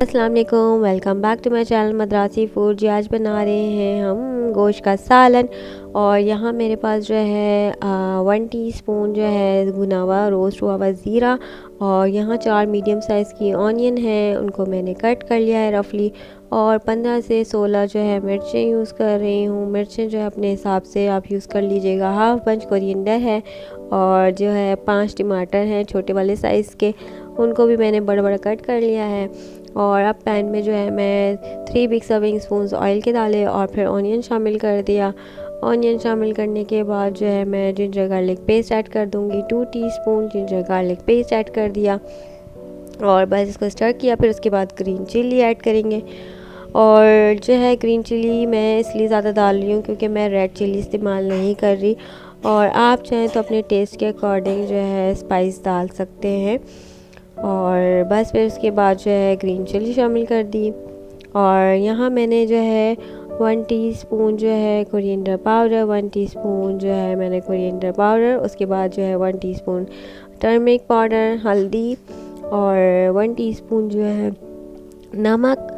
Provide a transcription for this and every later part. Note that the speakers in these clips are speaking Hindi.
अस्सलाम वालेकुम, welcome back to my channel Madrasi food. जी आज बना रहे हैं हम गोश्त का सालन। और यहाँ मेरे पास जो है 1 टीस्पून जो है भुना हुआ रोस्ट हुआ हुआ ज़ीरा, और यहाँ 4 मीडियम साइज़ की ऑनियन है, उनको मैंने कट कर लिया है रफली। और 15 से 16 जो है मिर्चें यूज़ कर रही हूँ। मिर्चें जो है अपने हिसाब से आप यूज़ कर लीजिएगा। हाफ़ बंच कोरिएंडर है, और जो है 5 टमाटर हैं छोटे वाले साइज़ के, उनको भी मैंने बड़ा बड़ा कट कर लिया है। और अब पैन में जो है मैं 3 बिग सर्विंग स्पून्स ऑयल के डाले और फिर ऑनियन शामिल कर दिया। ऑनियन शामिल करने के बाद जो है मैं जिंजर गार्लिक पेस्ट ऐड कर दूंगी। 2 teaspoon ginger garlic paste add कर दिया और बस इसको स्टर किया। फिर उसके बाद ग्रीन चिली ऐड करेंगे। और जो है ग्रीन चिली मैं इसलिए ज़्यादा डाल रही हूँ क्योंकि मैं रेड चिली इस्तेमाल नहीं कर रही, और आप चाहें तो अपने टेस्ट के अकॉर्डिंग जो है स्पाइस डाल सकते हैं। और बस फिर उसके बाद जो है ग्रीन चिली शामिल कर दी। और यहाँ मैंने जो है 1 टीस्पून जो है कोरिएंडर पाउडर, 1 टीस्पून जो है मैंने कोरिएंडर पाउडर, उसके बाद जो है 1 टीस्पून टर्मरिक पाउडर, हल्दी, और 1 टीस्पून जो है नमक।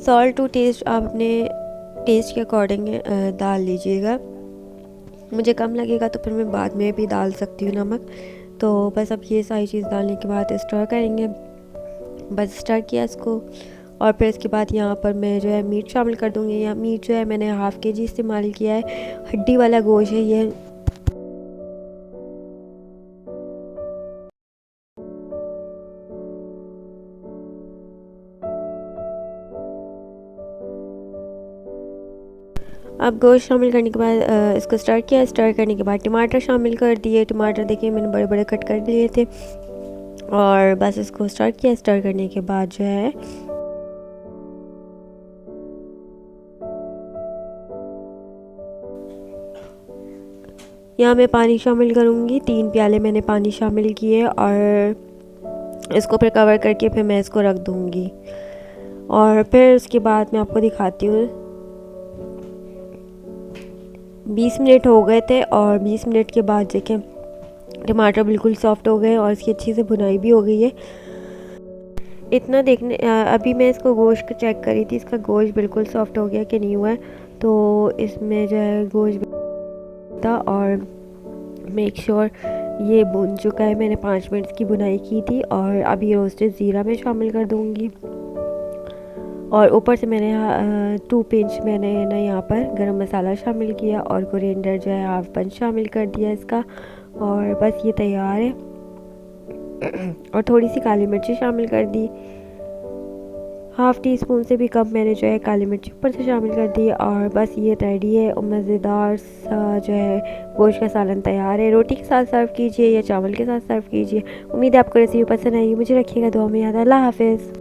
सॉल्ट टू टेस्ट आप अपने टेस्ट के अकॉर्डिंग डाल लीजिएगा। मुझे कम लगेगा तो फिर मैं बाद में भी डाल सकती हूँ नमक। तो बस अब ये सारी चीज़ डालने के बाद स्टर करेंगे। बस स्टर किया इसको, और फिर इसके बाद यहाँ पर मैं जो है मीट शामिल कर दूँगी। यहाँ मीट जो है मैंने हाफ़ केजी इस्तेमाल किया है, हड्डी वाला गोश्त है ये। अब गोश्त शामिल करने के बाद इसको स्टर किया। स्टर करने के बाद टमाटर शामिल कर दिए। टमाटर देखिए मैंने बड़े बड़े कट कर लिए थे, और बस इसको स्टर किया। स्टर करने के बाद जो है यहाँ मैं पानी शामिल करूँगी। 3 प्याले मैंने पानी शामिल किए, और इसको फिर कवर करके फिर मैं इसको रख दूँगी। और फिर उसके बाद मैं आपको दिखाती हूँ। 20 मिनट हो गए थे, और 20 मिनट के बाद देखें टमाटर बिल्कुल सॉफ्ट हो गए और इसकी अच्छी से भुनाई भी हो गई है। इतना देखने अभी मैं इसको गोश्त को चेक करी थी, इसका गोश्त बिल्कुल सॉफ्ट हो गया कि नहीं हुआ है। तो इसमें जो है गोश्त था, और मेक श्योर ये भुन चुका है। मैंने 5 मिनट की भुनाई की थी। और अभी रोस्टेड ज़ीरा में शामिल कर दूँगी, और ऊपर से मैंने 2 पिंच मैंने ना यहाँ पर गरम मसाला शामिल किया, और कोरिएंडर जो है हाफ पंच शामिल कर दिया इसका। और बस ये तैयार है। और थोड़ी सी काली मिर्ची शामिल कर दी। हाफ़ टी स्पून से भी कम मैंने जो है काली मिर्च ऊपर से शामिल कर दी। और बस ये रेडी है, और मज़ेदार सा जो है गोश्त का सालन तैयार है। रोटी के साथ सर्व कीजिए या चावल के साथ सर्व कीजिए। उम्मीद है आपको रेसिपी पसंद आई। मुझे रखिएगा दुआ में याद। अल्लाह हाफ़िज़।